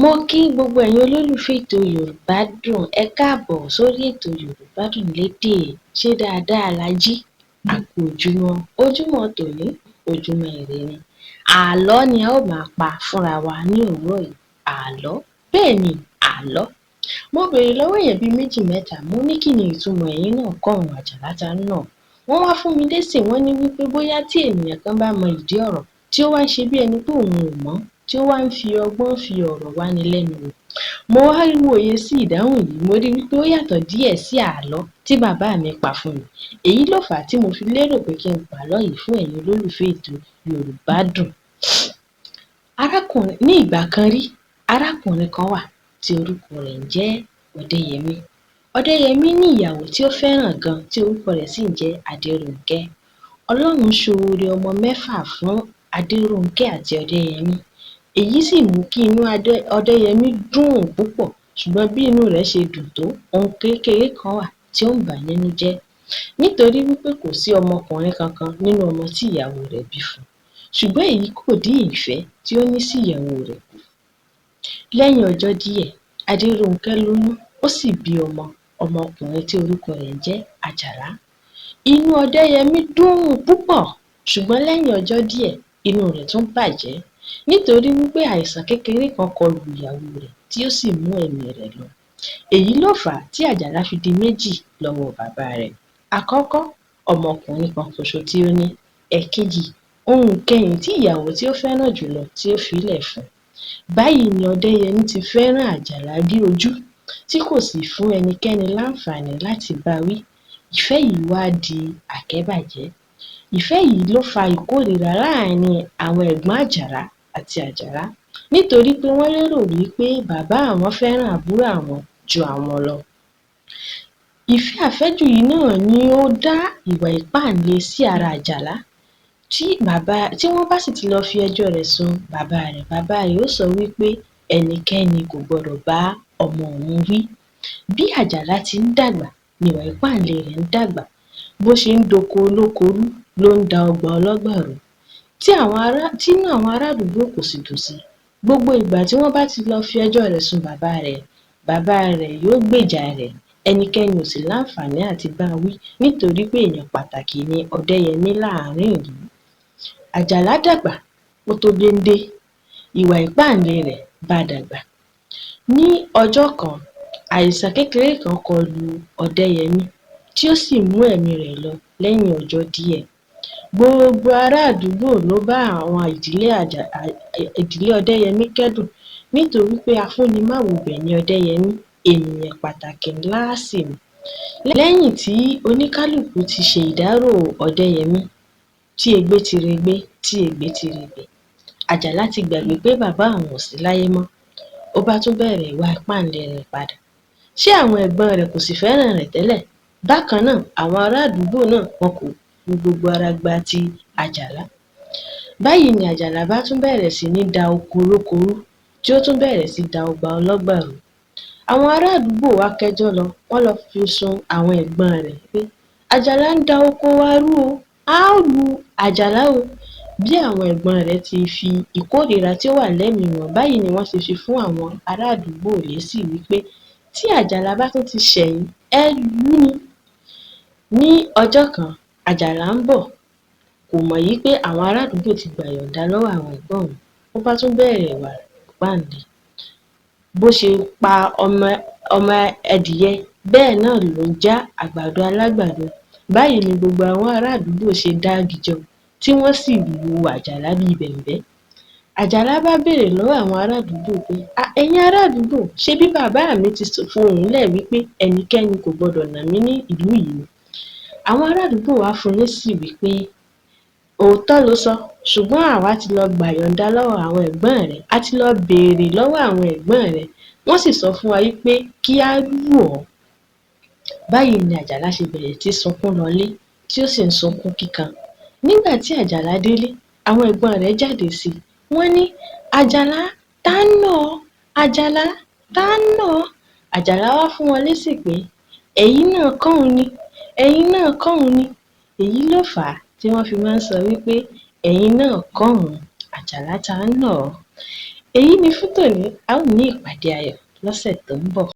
Mo kí gbogbo ẹ̀yin olólùfẹ́ ètò Yorùbá Dùn. Ẹ káàbọ̀ sórí ètò Yorùbá Dùn lédè. Ṣé dáadáa la jí? A kú ojúmọ́. Ojúmọ́ tòní, ojúmọ́ ire ni. Àlọ́ ni a ó máa pa fúnra wa ní òwúrọ̀ yìí. Àlọ́? Bẹ́ẹ̀ ni, àlọ́. Mo béèrè lọ́wọ́ èèyàn bíi méjì mẹ́ta. Mo ní kí ni ìtumọ̀ ẹ̀yin náà kọ̀un Àjàlá ta náà. Wọ́n wá fún mi lésì, wọ́n ní wípé bóyá tí ènìyàn kan bá mọ ìdí ọ̀rọ̀ tí ó wá ń ṣe bí ẹni pé òun ò mọ̀, tí ó wá ń fi ọgbọ́n fi ọ̀rọ̀ wáni lẹ́nu wò. Mo wá wòye sí ìdáhùn yìí, mo rí wípé ó yàtọ̀ díẹ̀ sí àlọ́ tí bàbá mi pa fún mi. Èyí ló fà á tí mo fi lérò pé kí n pàlọ́ yìí fún ẹ̀yin olólùfẹ́ ètò Yorùbá Dùn. Ní ìgbà kan rí, arákùnrin kan wà tí orúkọ rẹ̀ ń jẹ́ Ọdẹ́yẹmí. Ọdẹ́yẹmí ní ìyàwó tí ó fẹ́ràn gan, tí orúkọ rẹ̀ sì ń jẹ́ Adérónkẹ́. Ọlọ́run ṣoore ọmọ 6 fún Adérónkẹ́ àti Ọdẹ́yẹmí. Èyí sì mú kí inú Ọdẹ́yẹmí dùn púpọ̀, ṣùgbọ́n bí inú rẹ̀ ṣe dùn tó, ohun kékeré kan wà tí ó ń bà á nínú jẹ́. Nítorí wípé kò sí ọmọkùnrin kankan nínú ọmọ tí ìyàwó rẹ̀ bí fún. Ṣùgbọ́n èyí kò dín ìfẹ́ tí ó ní sí ìyàwó rẹ̀ kù. Lẹ́yìn ọjọ́ díẹ̀, Adérónkẹ́ lóyún, ó sì bí ọmọkùnrin tí orúkọ rẹ̀ ń jẹ́ Ajala. Inú Ọdẹ́yẹmí dùn púpọ̀, ṣùgbọ́n lẹ́yìn ọjọ́ díẹ̀, inú rẹ̀ tún bàjẹ́. Nítorí wípé àìsàn kékeré kan kọlù ìyàwó rẹ̀ tí ó sì mú ẹ̀mí rẹ̀ lọ. Èyí ló fà á tí Àjàlá fi di méjì lọ́wọ́ bàbá rẹ̀. Àkọ́kọ́, ọmọkùnrin kan ṣoṣo tí ó ní. Ẹ̀kejì, ohun kẹyìn tí ìyàwó tí ó fẹ́ràn jùlọ tí ó filẹ̀ fún. Báyìí ni Ọdẹ́yẹmí ti fẹ́ràn Àjàlá bí ojú, tí kò sì fún ẹnikẹ́ni láǹfààní láti bá wí. Ìfẹ́ yìí wá di àkẹ́bàjẹ́. Ìfẹ́ yìí ló fa ìkórìíra láàárín àwọn ẹ̀gbọ́n Àjàlá àti Àjàlá, nítorí pé wọ́n lérò wípé bàbá àwọn fẹ́ràn àbúrò àwọn ju àwọn lọ. Ìfẹ́ àfẹ́jù yìí náà ni ó dá ìwà ìpáǹle sí ara Àjàlá. Tí wọ́n bá sì ti lọ fi ẹjọ́ rẹ̀ sun bàbá rẹ̀ ó sọ wípé ẹnikẹ́ni kò gbọdọ̀ bá ọmọ òun wí. Bí Àjàlá ti ń dàgbà ni ìwà ìpáǹle rẹ̀ ń dàgbà. Bó ṣe ń doko olóko rú ló ń da ọgbà ọlọ́gbà rú. Tí inú àwọn ará àdúgbò kò sì dùn sí. Gbogbo ìgbà tí wọ́n bá ti lọ fi ẹjọ́ rẹ̀ sun bàbá rẹ̀ yóò gbèjà rẹ̀. Ẹnikẹ́ni ò sì láǹfààní àti bá wí, nítorí pé èèyàn pàtàkì ni Ọdẹ́yẹmí láàárín ìlú. Àjàlá dàgbà, ó tó géńdé, ìwà ìpáǹle rẹ̀ bá dàgbà. Ní ọjọ́ kan, àìsàn kékeré kan kọlù Ọdẹ́yẹmí tí ó sì mú ẹ̀mí rẹ̀ lọ lẹ́yìn ọjọ́ díẹ̀. Gbogbo ará àdúgbò ló bá àwọn ìdílé Ọdẹ́yẹmí kẹ́dùn, nítorí pé afúnimáwòbẹ̀ ni Ọdẹ́yẹmí, ènìyàn pàtàkì ńlá sì ni. Lẹ́yìn tí oníkálùkù ti ṣe ìdárò Ọdẹ́yẹmí, tí egbé ti regbé, tí ègbé ti regbè, Àjàlá ti gbàgbé pé bàbá àwọn ò sí láyé mọ́. Ó bá tún bẹ̀rẹ̀ ìwà ìpáǹle rẹ̀ padà. Ṣé àwọn ẹ̀gbọ́n rẹ̀ kò sì fẹ́ràn rẹ̀ tẹ́lẹ̀? Bákan náà, àwọn ará àdúgbò náà wọn kò fi gbogbo ara gba ti Àjàlá. Báyìí ni Àjàlá bá tún bẹ̀rẹ̀ sí ní da oko olóko rú, tí ó tún bẹ̀rẹ̀ sí da ọgbà ọlọ́gbà rú. Àwọn ará àdúgbò wá kẹ́jọ́ lọ, wọ́n lọ fi sun àwọn ẹ̀gbọ́n rẹ̀ pé Àjàlá ń da oko wa rú o, a ó lu Àjàlá o. Bí àwọn ẹ̀gbọ́n rẹ̀ ti fi ìkórìíra tí ó wà lẹ́mìí wọn, báyìí ni wọ́n ṣe fi fún àwọn ará àdúgbò lésì wípé tí Àjàlá bá tún ti ṣẹ̀yìn, ẹ lù ú ni. Ní ọjọ́ kan, Àjàlá ń bọ̀, kò mọ̀ yí pé àwọn ará àdúgbò ti gbà yọ̀ǹda lọ́wọ́ àwọn ẹ̀gbọ́n òun. Ó bá tún bẹ̀rẹ̀ ìwà ìpáǹle. Bó ṣe pa ọmọ ẹdìyẹ, bẹ́ẹ̀ náà ló ń já àgbàdo alágbàdo. Báyìí ni gbogbo àwọn ará àdúgbò ṣe dági jọ, tí wọ́n sì lu Àjàlá bíi bẹ̀m̀bẹ́. Àjàlá bá béèrè lọ́wọ́ àwọn ará àdúgbò pé ẹ̀yin ará àdúgbò, ṣé bí bàbá mi ti fohùn lẹ̀ wípé ẹnikẹ́ni kò gbọdọ̀ nà mí ní ìlú yìí? Àwọn ará àdúgbò wá fún lésì wípé òótọ́ ló sọ, ṣùgbọ́n àwa ti lọ gbà yọ̀ǹda lọ́wọ́ àwọn ẹ̀gbọ́n rẹ̀, a ti lọ béèrè lọ́wọ́ àwọn ẹ̀gbọ́n rẹ̀, wọ́n sì sọ fún wa wípé kí á lù ọ́. Báyìí ni Àjàlá ṣe bẹ̀rẹ̀ sí sunkún lọlé, tí ó sì ń sunkún kíkan. Nígbà tí Àjàlá délé, àwọn ẹ̀gbọ́n rẹ̀ jáde sí i. Wọ́n ní Àjàlá tá ń nà ọ́, Àjàlá tá ń nà ọ́. Àjàlá wá fún wọn lésì pé ẹ̀yin náà kọ̀un ni, ẹ̀yin náà kọ̀un ni. Èyí ló fà á tí wọ́n fi máa ń sọ wípé ẹ̀yin náà kọ̀un, Àjàlá tá ń nà ọ́. Èyí ni fún tòní, a ó ní ìpàdé ayọ̀ lọ́sẹ̀ tó ń bọ̀.